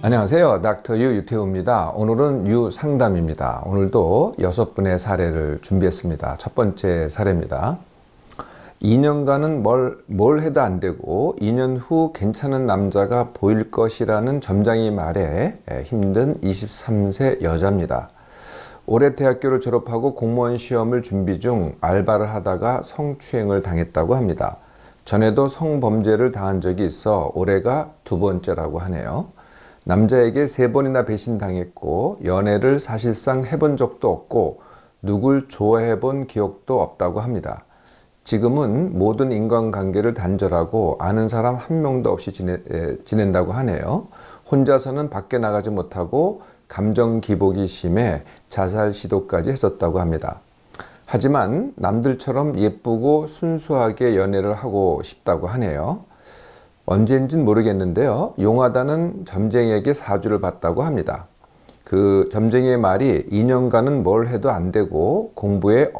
안녕하세요. 닥터 유 유태우입니다. 오늘은 유상담입니다. 오늘도 6분의 사례를 준비했습니다. 첫 번째 사례입니다. 2년간은 뭘 해도 안 되고 2년 후 괜찮은 남자가 보일 것이라는 점장이 말에 힘든 23세 여자입니다. 올해 대학교를 졸업하고 공무원 시험을 준비 중 알바를 하다가 성추행을 당했다고 합니다. 전에도 성범죄를 당한 적이 있어 올해가 2번째라고 하네요. 남자에게 3번이나 배신당했고 연애를 사실상 해본 적도 없고 누굴 좋아해 본 기억도 없다고 합니다. 지금은 모든 인간관계를 단절하고 아는 사람 한 명도 없이 지낸다고 하네요. 혼자서는 밖에 나가지 못하고 감정 기복이 심해 자살 시도까지 했었다고 합니다. 하지만 남들처럼 예쁘고 순수하게 연애를 하고 싶다고 하네요. 언제인지는 모르겠는데요. 용하다는 점쟁이에게 사주를 받다고 합니다. 그 점쟁이의 말이 2년간은 뭘 해도 안 되고 공부에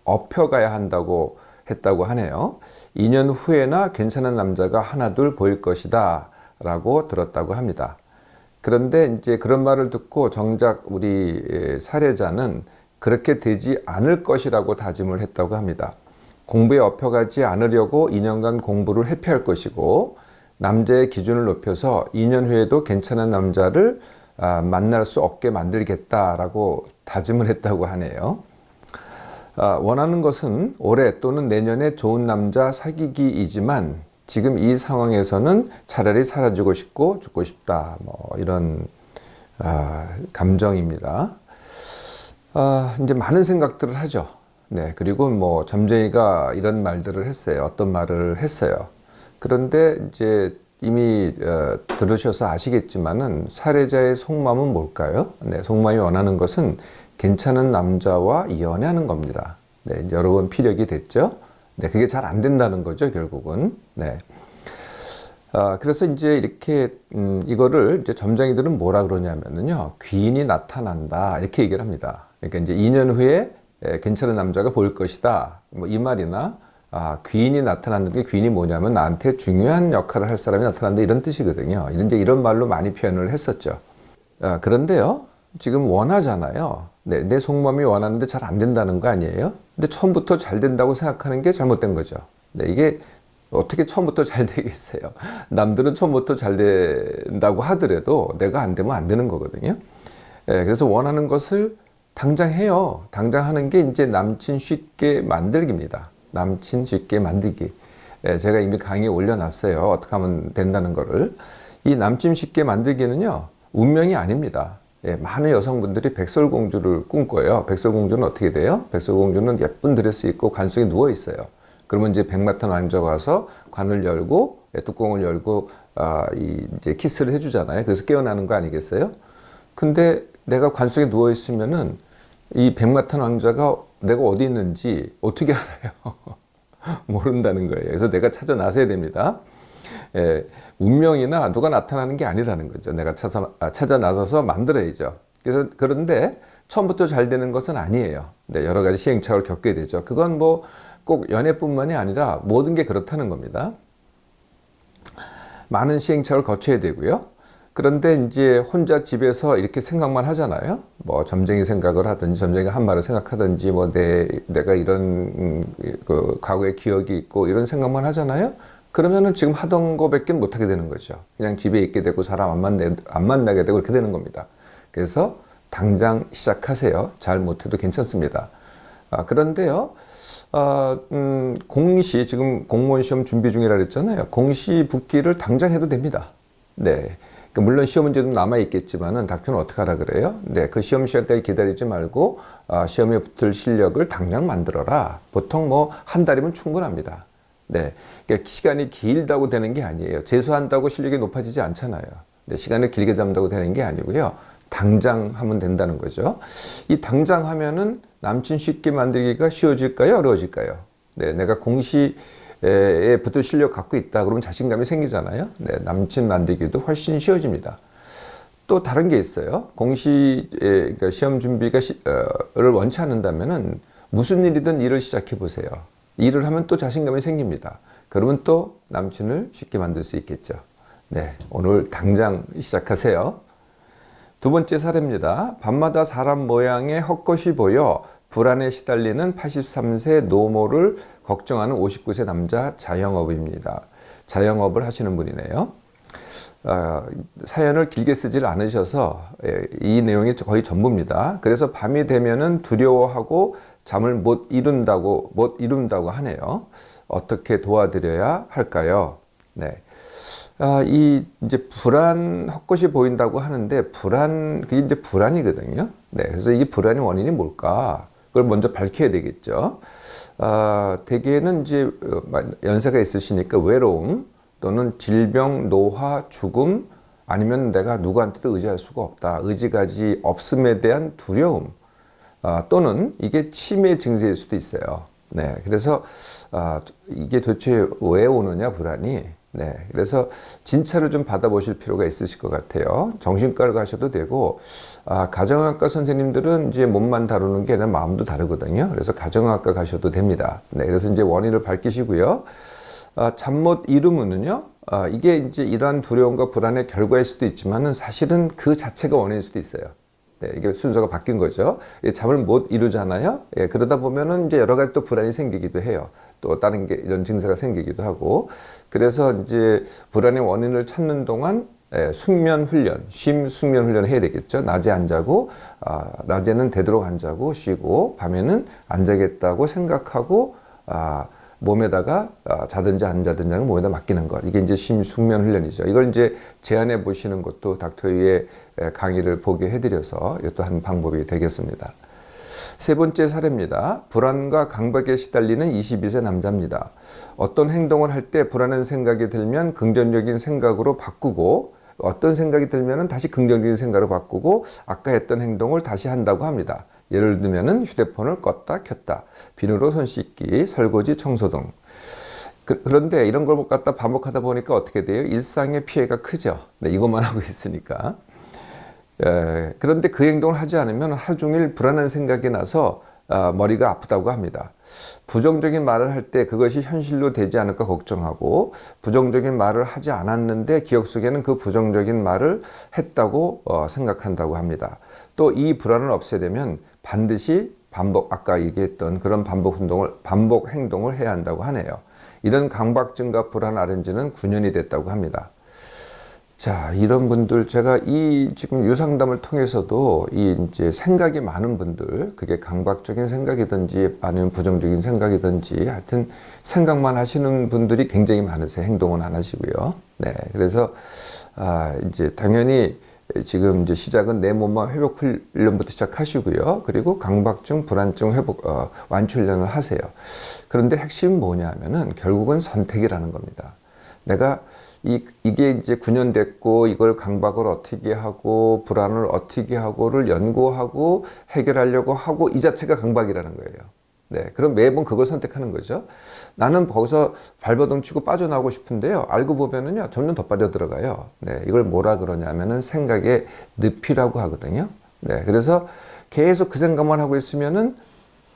업혀가야 한다고 했다고 하네요. 2년 후에나 괜찮은 남자가 하나둘 보일 것이다 라고 들었다고 합니다. 그런데 이제 그런 말을 듣고 정작 우리 사례자는 그렇게 되지 않을 것이라고 다짐을 했다고 합니다. 공부에 업혀가지 않으려고 2년간 공부를 회피할 것이고 남자의 기준을 높여서 2년 후에도 괜찮은 남자를 만날 수 없게 만들겠다라고 다짐을 했다고 하네요. 원하는 것은 올해 또는 내년에 좋은 남자 사귀기이지만 지금 이 상황에서는 차라리 사라지고 싶고 죽고 싶다. 이런 감정입니다. 이제 많은 생각들을 하죠. 네, 그리고 점쟁이가 이런 말들을 했어요. 어떤 말을 했어요. 그런데 이제 이미 들으셔서 아시겠지만은 사례자의 속마음은 뭘까요? 네, 속마음이 원하는 것은 괜찮은 남자와 연애하는 겁니다. 네, 여러 번 피력이 됐죠. 네, 그게 잘 안 된다는 거죠, 결국은. 네. 그래서 이제 이렇게 이거를 이제 점쟁이들은 뭐라 그러냐면은요, 귀인이 나타난다 이렇게 얘기를 합니다. 그러니까 이제 2년 후에 괜찮은 남자가 보일 것이다. 이 말이나 귀인이 나타나는 게 귀인이 뭐냐면 나한테 중요한 역할을 할 사람이 나타난다 이런 뜻이거든요. 이제 이런 말로 많이 표현을 했었죠. 그런데요, 지금 원하잖아요. 네, 내 속마음이 원하는데 잘 안 된다는 거 아니에요? 근데 처음부터 잘 된다고 생각하는 게 잘못된 거죠. 네, 이게 어떻게 처음부터 잘 되겠어요? 남들은 처음부터 잘 된다고 하더라도 내가 안 되면 안 되는 거거든요. 네, 그래서 원하는 것을 당장 해요. 당장 하는 게 이제 남친 쉽게 만들기입니다. 남친 쉽게 만들기. 제가 이미 강의에 올려놨어요. 어떻게 하면 된다는 거를. 이 남친 쉽게 만들기는요, 운명이 아닙니다. 많은 여성분들이 백설공주를 꿈꿔요. 백설공주는 어떻게 돼요? 백설공주는 예쁜 드레스 입고 관 속에 누워 있어요. 그러면 이제 백마탄 왕자가 와서 관을 열고, 뚜껑을 열고, 이제 키스를 해주잖아요. 그래서 깨어나는 거 아니겠어요? 근데 내가 관 속에 누워 있으면은 이 백마탄 왕자가 내가 어디 있는지 어떻게 알아요? 모른다는 거예요. 그래서 내가 찾아 나서야 됩니다. 운명이나 누가 나타나는 게 아니라는 거죠. 내가 찾아 나서서 만들어야죠. 그런데 처음부터 잘 되는 것은 아니에요. 네, 여러 가지 시행착오를 겪게 되죠. 그건 꼭 연애뿐만이 아니라 모든 게 그렇다는 겁니다. 많은 시행착오를 거쳐야 되고요. 그런데 이제 혼자 집에서 이렇게 생각만 하잖아요. 점쟁이 생각을 하든지, 점쟁이가 한 말을 생각하든지, 내가 이런 과거의 기억이 있고 이런 생각만 하잖아요. 그러면은 지금 하던 거밖에 못 하게 되는 거죠. 그냥 집에 있게 되고 사람 안 만나게 되고 이렇게 되는 겁니다. 그래서 당장 시작하세요. 잘 못해도 괜찮습니다. 그런데요, 공시, 지금 공무원 시험 준비 중이라 그랬잖아요. 공시 붙기를 당장 해도 됩니다. 네. 물론 시험 문제도 남아있겠지만은 닥터는 어떻게 하라 그래요? 네, 그 시험 시간까지 기다리지 말고 시험에 붙을 실력을 당장 만들어라. 보통 한 달이면 충분합니다. 네, 그러니까 시간이 길다고 되는 게 아니에요. 재수한다고 실력이 높아지지 않잖아요. 네, 시간을 길게 잡는다고 되는 게 아니고요. 당장 하면 된다는 거죠. 이 당장 하면은 남친 쉽게 만들기가 쉬워질까요? 어려워질까요? 네, 내가 공시에 붙을 실력 갖고 있다 그러면 자신감이 생기잖아요. 네, 남친 만들기도 훨씬 쉬워집니다. 또 다른 게 있어요. 그러니까 시험 준비를 원치 않는다면은 무슨 일이든 일을 시작해 보세요. 일을 하면 또 자신감이 생깁니다. 그러면 또 남친을 쉽게 만들 수 있겠죠. 네, 오늘 당장 시작하세요. 두 번째 사례입니다. 밤마다 사람 모양의 헛것이 보여 불안에 시달리는 83세 노모를 걱정하는 59세 남자 자영업입니다. 자영업을 하시는 분이네요. 사연을 길게 쓰질 않으셔서 이 내용이 거의 전부입니다. 그래서 밤이 되면은 두려워하고 잠을 못 이룬다고 하네요. 어떻게 도와드려야 할까요? 네. 이제 헛것이 보인다고 하는데 그게 이제 불안이거든요. 네. 그래서 이게 불안의 원인이 뭘까? 그걸 먼저 밝혀야 되겠죠. 대개는 이제 연세가 있으시니까 외로움 또는 질병, 노화, 죽음 아니면 내가 누구한테도 의지할 수가 없다. 의지가지 없음에 대한 두려움 또는 이게 치매 증세일 수도 있어요. 네. 그래서 이게 도대체 왜 오느냐 불안이. 네, 그래서 진찰을 좀 받아보실 필요가 있으실 것 같아요. 정신과를 가셔도 되고, 가정학과 선생님들은 이제 몸만 다루는 게 아니라 마음도 다르거든요. 그래서 가정학과 가셔도 됩니다. 네, 그래서 이제 원인을 밝히시고요. 잠 못 이루면은요, 이게 이제 이러한 두려움과 불안의 결과일 수도 있지만은 사실은 그 자체가 원인일 수도 있어요. 네, 이게 순서가 바뀐 거죠. 잠을 못 이루잖아요. 예, 그러다 보면은 이제 여러 가지 또 불안이 생기기도 해요. 또 다른 게 이런 증세가 생기기도 하고. 그래서 이제 불안의 원인을 찾는 동안 숙면 훈련, 숙면 훈련을 해야 되겠죠. 낮에 안 자고, 낮에는 되도록 안 자고 쉬고, 밤에는 안 자겠다고 생각하고, 몸에다가 자든지 안 자든지는 몸에다 맡기는 것. 이게 이제 숙면 훈련이죠. 이걸 이제 제안해 보시는 것도 닥터유의 강의를 보게 해드려서 이것도 한 방법이 되겠습니다. 세 번째 사례입니다. 불안과 강박에 시달리는 22세 남자입니다. 어떤 행동을 할 때 불안한 생각이 들면 긍정적인 생각으로 바꾸고 어떤 생각이 들면 다시 긍정적인 생각으로 바꾸고 아까 했던 행동을 다시 한다고 합니다. 예를 들면 휴대폰을 껐다 켰다, 비누로 손 씻기, 설거지, 청소 등. 그런데 이런 걸 갖다 반복하다 보니까 어떻게 돼요? 일상의 피해가 크죠. 네, 이것만 하고 있으니까. 그런데 그 행동을 하지 않으면 하루 종일 불안한 생각이 나서 머리가 아프다고 합니다. 부정적인 말을 할 때 그것이 현실로 되지 않을까 걱정하고 부정적인 말을 하지 않았는데 기억 속에는 그 부정적인 말을 했다고 생각한다고 합니다. 또 이 불안을 없애려면 반드시 아까 얘기했던 그런 반복 행동을 해야 한다고 하네요. 이런 강박증과 불안 앓은 지는 9년이 됐다고 합니다. 자, 이런 분들, 제가 지금 유상담을 통해서도 이제 생각이 많은 분들, 그게 강박적인 생각이든지 아니면 부정적인 생각이든지 하여튼 생각만 하시는 분들이 굉장히 많으세요. 행동은 안 하시고요. 네. 그래서, 이제 당연히 지금 이제 시작은 내 몸만 회복 훈련부터 시작하시고요. 그리고 강박증, 불안증 완치 훈련을 하세요. 그런데 핵심은 뭐냐 하면은 결국은 선택이라는 겁니다. 내가 이게 이제 9년 됐고 이걸 강박을 어떻게 하고 불안을 어떻게 하고를 연구하고 해결하려고 하고 이 자체가 강박이라는 거예요. 네, 그럼 매번 그걸 선택하는 거죠. 나는 거기서 발버둥 치고 빠져나오고 싶은데요. 알고 보면은요, 점점 더 빠져 들어가요. 네, 이걸 뭐라 그러냐면은 생각의 늪이라고 하거든요. 네, 그래서 계속 그 생각만 하고 있으면은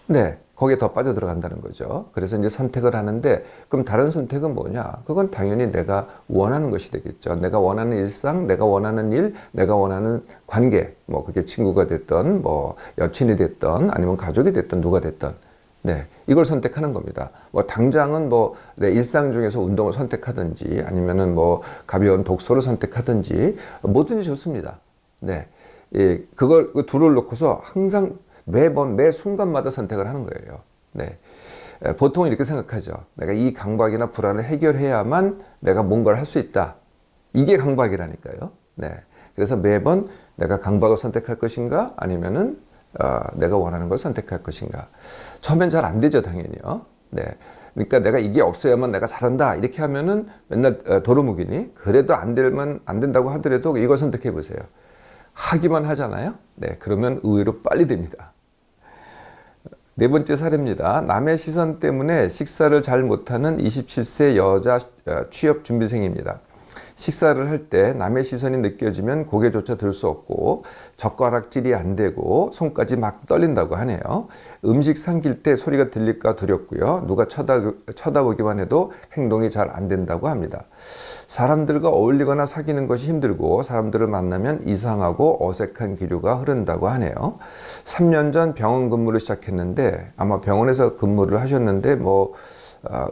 네, 거기에 더 빠져 들어간다는 거죠. 그래서 이제 선택을 하는데 그럼 다른 선택은 뭐냐? 그건 당연히 내가 원하는 것이 되겠죠. 내가 원하는 일상, 내가 원하는 일, 내가 원하는 관계, 뭐 그게 친구가 됐던 뭐 여친이 됐던 아니면 가족이 됐던 누가 됐던 네, 이걸 선택하는 겁니다. 뭐 당장은 뭐 내 일상 중에서 운동을 선택하든지 아니면은 뭐 가벼운 독서를 선택하든지 뭐든지 좋습니다. 네, 그걸 둘을 놓고서 항상 매번 매 순간마다 선택을 하는 거예요. 네, 보통 이렇게 생각하죠. 내가 이 강박이나 불안을 해결해야만 내가 뭔가를 할 수 있다. 이게 강박이라니까요. 네, 그래서 매번 내가 강박을 선택할 것인가 아니면은 내가 원하는 걸 선택할 것인가. 처음엔 잘 안 되죠, 당연히요. 네. 그러니까 내가 이게 없어야만 내가 잘한다. 이렇게 하면은 맨날 도루묵이니. 그래도 안 된다고 하더라도 이걸 선택해 보세요. 하기만 하잖아요. 네. 그러면 의외로 빨리 됩니다. 네 번째 사례입니다. 남의 시선 때문에 식사를 잘 못하는 27세 여자 취업 준비생입니다. 식사를 할 때 남의 시선이 느껴지면 고개조차 들 수 없고 젓가락질이 안 되고 손까지 막 떨린다고 하네요. 음식 삼킬 때 소리가 들릴까 두렵고요. 누가 쳐다보기만 해도 행동이 잘 안 된다고 합니다. 사람들과 어울리거나 사귀는 것이 힘들고 사람들을 만나면 이상하고 어색한 기류가 흐른다고 하네요. 3년 전 병원 근무를 시작했는데 아마 병원에서 근무를 하셨는데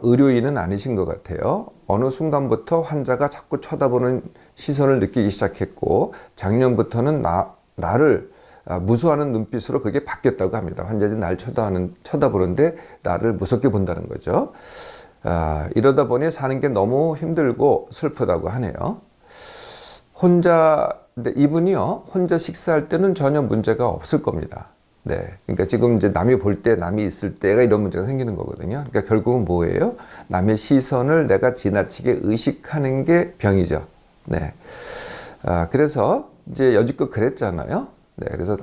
의료인은 아니신 것 같아요. 어느 순간부터 환자가 자꾸 쳐다보는 시선을 느끼기 시작했고 작년부터는 나를 무서워하는 눈빛으로 그게 바뀌었다고 합니다. 환자들이 날 쳐다보는데 나를 무섭게 본다는 거죠. 이러다 보니 사는 게 너무 힘들고 슬프다고 하네요. 근데 이분이요, 혼자 식사할 때는 전혀 문제가 없을 겁니다. 네. 그러니까 지금 이제 남이 볼 때, 남이 있을 때가 이런 문제가 생기는 거거든요. 그러니까 결국은 뭐예요? 남의 시선을 내가 지나치게 의식하는 게 병이죠. 네. 그래서 이제 여지껏 그랬잖아요. 네. 그래서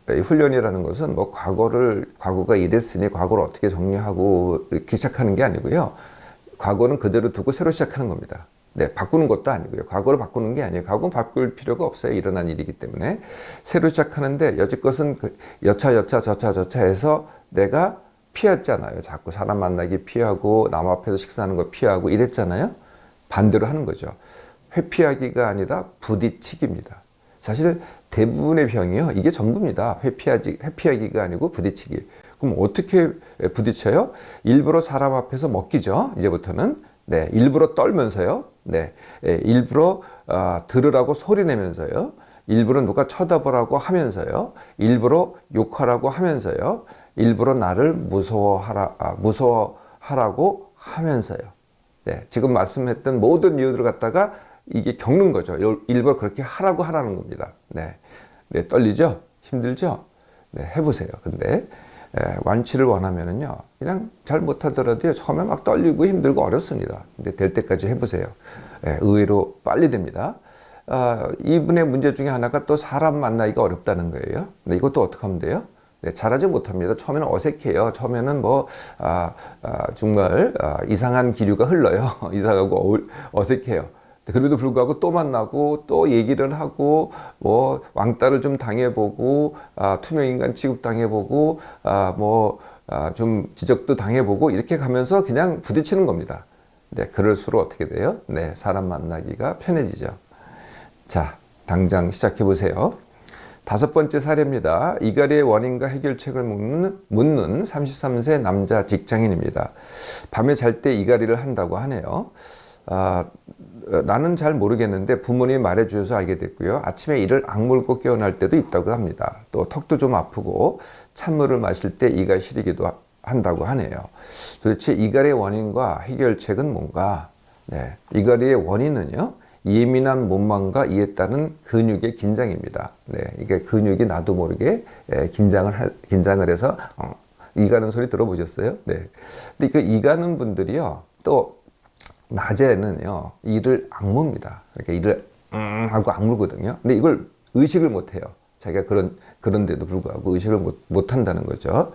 훈련이라는 것은 과거가 이랬으니 과거를 어떻게 정리하고 이렇게 시작하는 게 아니고요. 과거는 그대로 두고 새로 시작하는 겁니다. 네, 바꾸는 것도 아니고요. 과거를 바꾸는 게 아니에요. 과거는 바꿀 필요가 없어요. 일어난 일이기 때문에. 새로 시작하는데 여지껏은 저차 해서 내가 피했잖아요. 자꾸 사람 만나기 피하고 남 앞에서 식사하는 거 피하고 이랬잖아요. 반대로 하는 거죠. 회피하기가 아니라 부딪히기입니다. 사실 대부분의 병이요, 이게 전부입니다. 회피하기가 아니고 부딪히기. 그럼 어떻게 부딪혀요? 일부러 사람 앞에서 먹기죠. 이제부터는. 네, 일부러 떨면서요. 네, 일부러 들으라고 소리 내면서요. 일부러 누가 쳐다보라고 하면서요. 일부러 욕하라고 하면서요. 일부러 나를 무서워하라고 하면서요. 네, 지금 말씀했던 모든 이유들을 갖다가 이게 겪는 거죠. 일부러 그렇게 하라는 겁니다. 네, 네, 떨리죠? 힘들죠? 네, 해보세요. 근데 완치를 원하면은요, 그냥 잘 못하더라도요, 처음에 막 떨리고 힘들고 어렵습니다. 근데 될 때까지 해보세요. 의외로 빨리 됩니다. 이분의 문제 중에 하나가 또 사람 만나기가 어렵다는 거예요. 근데 이것도 어떻게 하면 돼요? 네, 잘하지 못합니다. 처음에는 어색해요. 처음에는 정말 이상한 기류가 흘러요. 이상하고 어색해요. 그래도 불구하고 또 만나고 또 얘기를 하고 왕따를 좀 당해보고 투명인간 취급 당해보고 좀 지적도 당해보고 이렇게 가면서 그냥 부딪히는 겁니다. 네, 그럴수록 어떻게 돼요? 네, 사람 만나기가 편해지죠. 자, 당장 시작해 보세요. 5번째 사례입니다. 이갈이의 원인과 해결책을 묻는 33세 남자 직장인입니다. 밤에 잘 때 이갈이를 한다고 하네요. 나는 잘 모르겠는데 부모님이 말해주셔서 알게 됐고요. 아침에 이를 악물고 깨어날 때도 있다고 합니다. 또 턱도 좀 아프고 찬물을 마실 때 이가 시리기도 한다고 하네요. 도대체 이갈의 원인과 해결책은 뭔가? 네, 이갈의 원인은요, 예민한 몸만과 이에 따른 근육의 긴장입니다. 네, 이게 근육이 나도 모르게 긴장을 해서 이가는 소리 들어보셨어요? 네. 근데 그 이가는 분들이요, 또 낮에는요, 이를 악무입니다. 그러니까 이를 하고 악물거든요. 근데 이걸 의식을 못 해요. 자기가 그런데도 불구하고 의식을 못 한다는 거죠.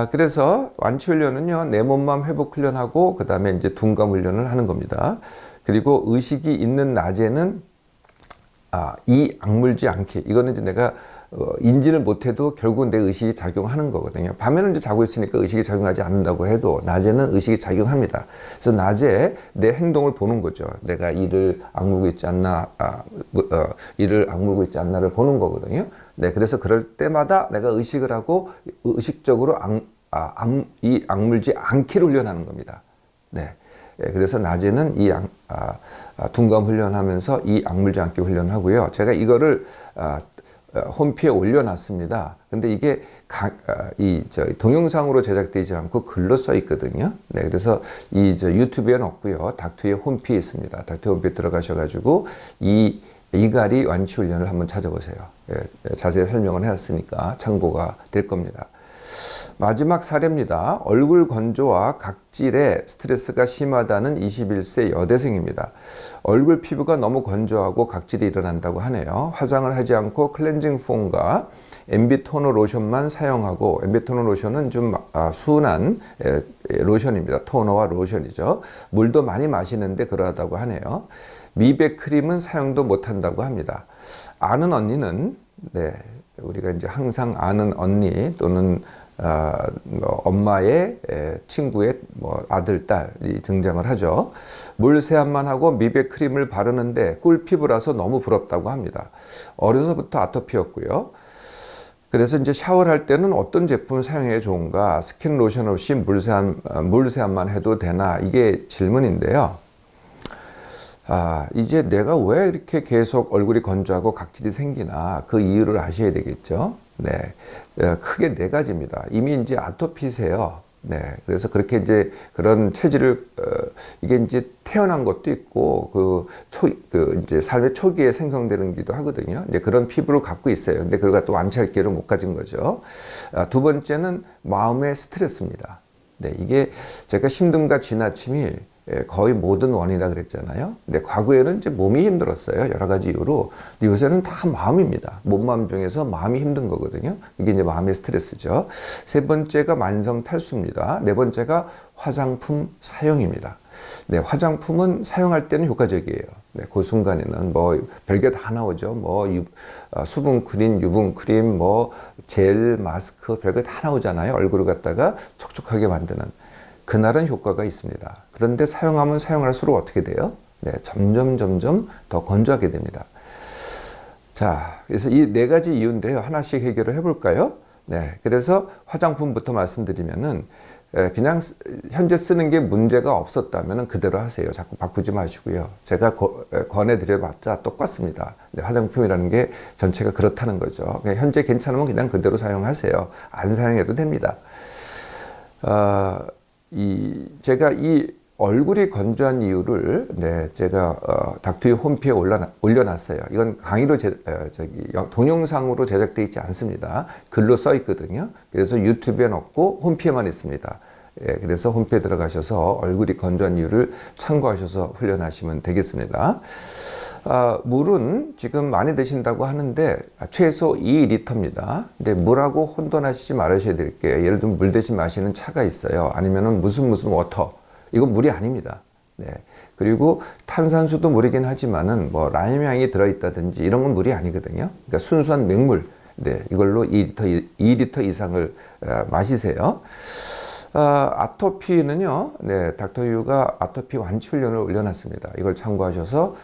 그래서 완치 훈련은요, 내 몸만 회복 훈련하고, 그 다음에 이제 둔감 훈련을 하는 겁니다. 그리고 의식이 있는 낮에는, 이 악물지 않게, 이거는 이제 내가 인지를 못해도 결국 내 의식이 작용하는 거거든요. 밤에는 이제 자고 있으니까 의식이 작용하지 않는다고 해도 낮에는 의식이 작용합니다. 그래서 낮에 내 행동을 보는 거죠. 내가 이를 악물고 있지 않나, 이를 악물고 있지 않나를 보는 거거든요. 네, 그래서 그럴 때마다 내가 의식을 하고 의식적으로 이 악물지 않기를 훈련하는 겁니다. 네. 그래서 낮에는 이 둔감 훈련하면서 이 악물지 않기 훈련하고요. 제가 이거를 홈피에 올려놨습니다. 근데 이게 동영상으로 제작되지 않고 글로 써 있거든요. 네, 그래서 유튜브에는 없고요. 닥터의 홈피에 있습니다. 닥터의 홈피에 들어가셔가지고 이갈이 완치 훈련을 한번 찾아보세요. 자세히 설명을 해놨으니까 참고가 될 겁니다. 마지막 사례입니다. 얼굴 건조와 각질에 스트레스가 심하다는 21세 여대생입니다. 얼굴 피부가 너무 건조하고 각질이 일어난다고 하네요. 화장을 하지 않고 클렌징 폼과 MB 토너 로션만 사용하고, MB 토너 로션은 좀 순한 로션입니다. 토너와 로션이죠. 물도 많이 마시는데 그러하다고 하네요. 미백 크림은 사용도 못한다고 합니다. 아는 언니는, 네, 우리가 이제 항상 아는 언니 또는 뭐 엄마의 친구의 뭐 아들, 딸이 등장을 하죠. 물 세안만 하고 미백 크림을 바르는데 꿀피부라서 너무 부럽다고 합니다. 어려서부터 아토피였고요. 그래서 이제 샤워를 할 때는 어떤 제품을 사용해야 좋은가? 스킨 로션 없이 물 세안만 해도 되나? 이게 질문인데요. 이제 내가 왜 이렇게 계속 얼굴이 건조하고 각질이 생기나 그 이유를 아셔야 되겠죠. 네, 크게 네 가지입니다. 이미 이제 아토피세요. 네, 그래서 그렇게 이제 그런 체질을 이게 이제 태어난 것도 있고 이제 삶의 초기에 생성되는기도 하거든요. 이제 그런 피부를 갖고 있어요. 근데 그걸 또 완치할 기회를 못 가진 거죠. 두 번째는 마음의 스트레스입니다. 네, 이게 제가 힘듦과 지나침이 거의 모든 원인이라 그랬잖아요. 근데 과거에는 이제 몸이 힘들었어요. 여러 가지 이유로. 근데 요새는 다 마음입니다. 몸 중에서 마음이 힘든 거거든요. 이게 이제 마음의 스트레스죠. 세 번째가 만성 탈수입니다. 네 번째가 화장품 사용입니다. 네, 화장품은 사용할 때는 효과적이에요. 네, 그 순간에는 뭐 별게 다 나오죠. 뭐 수분 크림, 유분 크림, 뭐 젤, 마스크 별게 다 나오잖아요. 얼굴을 갖다가 촉촉하게 만드는. 그날은 효과가 있습니다. 그런데 사용하면 사용할수록 어떻게 돼요? 네, 점점 더 건조하게 됩니다. 자, 그래서 이 네 가지 이유인데요. 하나씩 해결을 해볼까요? 네, 그래서 화장품부터 말씀드리면은 그냥 현재 쓰는 게 문제가 없었다면 그대로 하세요. 자꾸 바꾸지 마시고요. 제가 권해드려봤자 똑같습니다. 화장품이라는 게 전체가 그렇다는 거죠. 현재 괜찮으면 그냥 그대로 사용하세요. 안 사용해도 됩니다. 제가 이 얼굴이 건조한 이유를 제가 닥터유 홈페이지에 올려놨어요. 이건 강의로 동영상으로 제작되어 있지 않습니다. 글로 써 있거든요. 그래서 유튜브에 넣고 홈페이지에만 있습니다. 그래서 홈페이지에 들어가셔서 얼굴이 건조한 이유를 참고하셔서 훈련하시면 되겠습니다. 물은 지금 많이 드신다고 하는데 최소 2리터입니다. 근데 물하고 혼돈하시지 말으셔야 될 게, 예를 들면 물 대신 마시는 차가 있어요. 아니면은 무슨 워터. 이건 물이 아닙니다. 네. 그리고 탄산수도 물이긴 하지만은 뭐 라임향이 들어있다든지 이런 건 물이 아니거든요. 그러니까 순수한 맹물. 네. 이걸로 2리터 이상을 마시세요. 아토피는요, 네, 닥터유가 아토피 완치 훈련을 올려놨습니다. 이걸 참고하셔서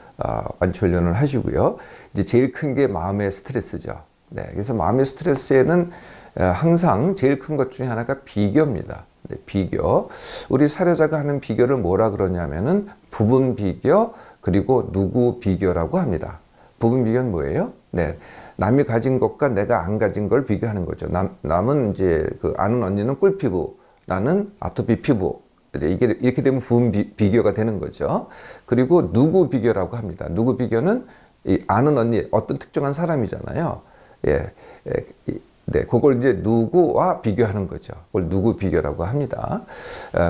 완치 훈련을 하시고요. 이제 제일 큰 게 마음의 스트레스죠. 네, 그래서 마음의 스트레스에는 항상 제일 큰 것 중에 하나가 비교입니다. 네, 비교. 우리 사례자가 하는 비교를 뭐라 그러냐면은 부분 비교 그리고 누구 비교라고 합니다. 부분 비교는 뭐예요? 네, 남이 가진 것과 내가 안 가진 걸 비교하는 거죠. 남은 이제 아는 언니는 꿀피부. 나는 아토피 피부. 이게 이렇게 되면 부분 비교가 되는 거죠. 그리고 누구 비교라고 합니다. 누구 비교는 이 아는 언니 어떤 특정한 사람이잖아요. 네, 그걸 이제 누구와 비교하는 거죠. 그걸 누구 비교라고 합니다.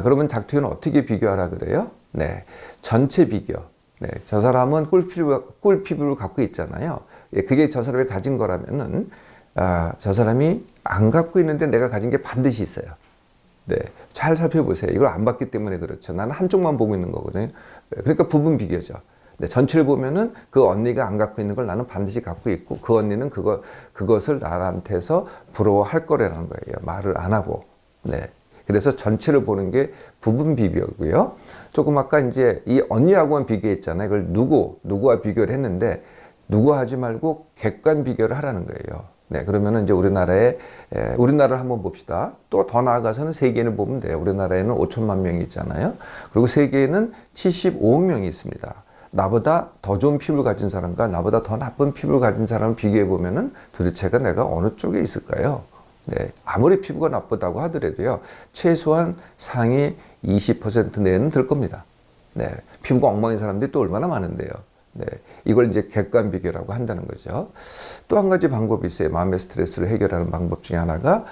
그러면 닥터유는 어떻게 비교하라 그래요? 네, 전체 비교. 네, 저 사람은 꿀피부를 갖고 있잖아요. 그게 저 사람이 가진 거라면은 저 사람이 안 갖고 있는데 내가 가진 게 반드시 있어요. 네, 잘 살펴보세요. 이걸 안 봤기 때문에 그렇죠. 나는 한쪽만 보고 있는 거거든요. 그러니까 부분 비교죠. 네, 전체를 보면은 그 언니가 안 갖고 있는 걸 나는 반드시 갖고 있고 그 언니는 그것을 나한테서 부러워할 거라는 거예요. 말을 안 하고. 네. 그래서 전체를 보는 게 부분 비교고요. 조금 아까 이제 이 언니하고만 비교했잖아요. 이걸 누구와 비교를 했는데 누구 하지 말고 객관 비교를 하라는 거예요. 네, 그러면은 이제 우리나라를 한번 봅시다. 또 더 나아가서는 세계를 보면 돼요. 우리나라에는 5천만 명이 있잖아요. 그리고 세계에는 75억 명이 있습니다. 나보다 더 좋은 피부를 가진 사람과 나보다 더 나쁜 피부를 가진 사람을 비교해 보면은 도대체가 내가 어느 쪽에 있을까요? 네, 아무리 피부가 나쁘다고 하더라도요, 최소한 상위 20% 내외는 들 겁니다. 네, 피부가 엉망인 사람들이 또 얼마나 많은데요. 네, 이걸 이제 객관 비교라고 한다는 거죠. 또 한 가지 방법이 있어요. 마음의 스트레스를 해결하는 방법 중에 하나가,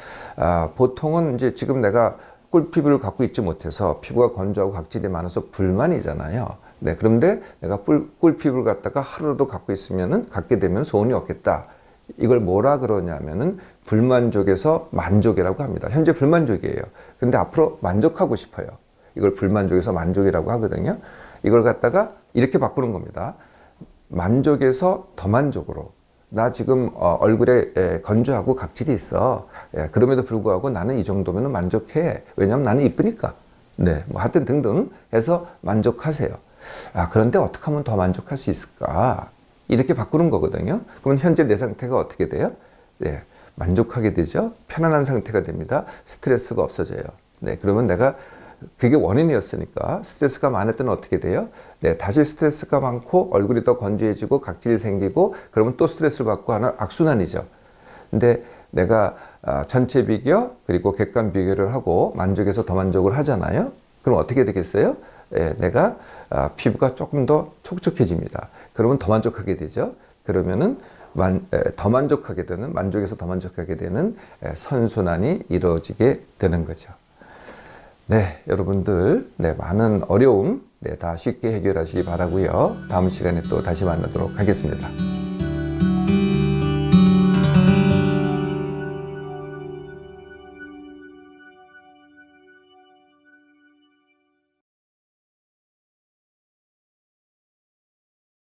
보통은 이제 지금 내가 꿀피부를 갖고 있지 못해서 피부가 건조하고 각질이 많아서 불만이잖아요. 네, 그런데 내가 꿀피부를 갖다가 하루라도 갖게 되면 소원이 없겠다. 이걸 뭐라 그러냐면은 불만족에서 만족이라고 합니다. 현재 불만족이에요. 근데 앞으로 만족하고 싶어요. 이걸 불만족에서 만족이라고 하거든요. 이걸 갖다가 이렇게 바꾸는 겁니다. 만족에서 더 만족으로. 나 지금 얼굴에 건조하고 각질이 있어. 그럼에도 불구하고 나는 이 정도면 만족해. 왜냐하면 나는 이쁘니까. 네, 뭐 하여튼 등등 해서 만족하세요. 그런데 어떻게 하면 더 만족할 수 있을까? 이렇게 바꾸는 거거든요. 그러면 현재 내 상태가 어떻게 돼요? 네, 만족하게 되죠. 편안한 상태가 됩니다. 스트레스가 없어져요. 네, 그러면 내가 그게 원인이었으니까 스트레스가 많을 때는 어떻게 돼요? 네, 다시 스트레스가 많고 얼굴이 더 건조해지고 각질이 생기고 그러면 또 스트레스를 받고 하는 악순환이죠. 근데 내가 전체 비교 그리고 객관 비교를 하고 만족에서 더 만족을 하잖아요. 그럼 어떻게 되겠어요? 네, 내가 피부가 조금 더 촉촉해집니다. 그러면 더 만족하게 되죠. 그러면은 더 만족하게 되는, 만족에서 더 만족하게 되는 선순환이 이루어지게 되는 거죠. 네, 여러분들, 네, 많은 어려움, 네, 다 쉽게 해결하시기 바라고요. 다음 시간에 또 다시 만나도록 하겠습니다.